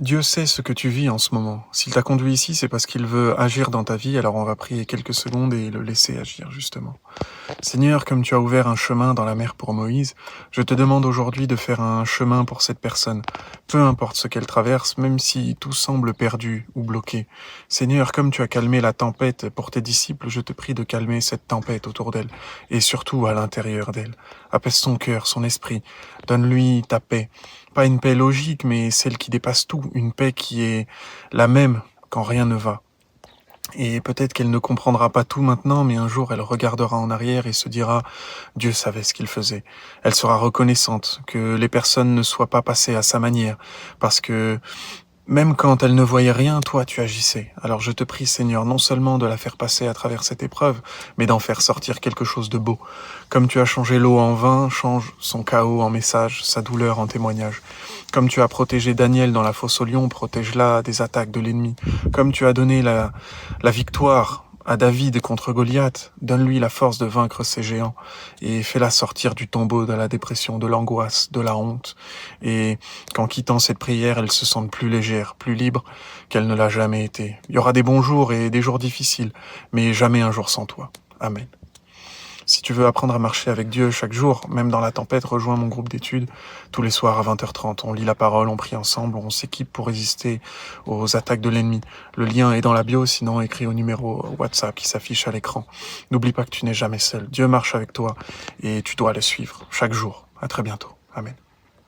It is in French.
Dieu sait ce que tu vis en ce moment. S'il t'a conduit ici, c'est parce qu'il veut agir dans ta vie, alors on va prier quelques secondes et le laisser agir, justement. Seigneur, comme tu as ouvert un chemin dans la mer pour Moïse, je te demande aujourd'hui de faire un chemin pour cette personne, peu importe ce qu'elle traverse, même si tout semble perdu ou bloqué. Seigneur, comme tu as calmé la tempête pour tes disciples, je te prie de calmer cette tempête autour d'elle, et surtout à l'intérieur d'elle. Apaise son cœur, son esprit, donne-lui ta paix. Pas une paix logique, mais celle qui dépasse tout, une paix qui est la même quand rien ne va. Et peut-être qu'elle ne comprendra pas tout maintenant, mais un jour elle regardera en arrière et se dira « Dieu savait ce qu'il faisait ». Elle sera reconnaissante que les personnes ne soient pas passées à sa manière, parce que même quand elle ne voyait rien, toi tu agissais. Alors je te prie Seigneur, non seulement de la faire passer à travers cette épreuve, mais d'en faire sortir quelque chose de beau. Comme tu as changé l'eau en vin, change son chaos en message, sa douleur en témoignage. Comme tu as protégé Daniel dans la fosse au lion, protège-la des attaques de l'ennemi. Comme tu as donné la victoire à David contre Goliath, donne-lui la force de vaincre ces géants et fais-la sortir du tombeau de la dépression, de l'angoisse, de la honte. Et qu'en quittant cette prière, elle se sente plus légère, plus libre qu'elle ne l'a jamais été. Il y aura des bons jours et des jours difficiles, mais jamais un jour sans toi. Amen. Si tu veux apprendre à marcher avec Dieu chaque jour, même dans la tempête, rejoins mon groupe d'études tous les soirs à 20h30. On lit la parole, on prie ensemble, on s'équipe pour résister aux attaques de l'ennemi. Le lien est dans la bio, sinon écris au numéro WhatsApp qui s'affiche à l'écran. N'oublie pas que tu n'es jamais seul. Dieu marche avec toi et tu dois le suivre chaque jour. À très bientôt. Amen.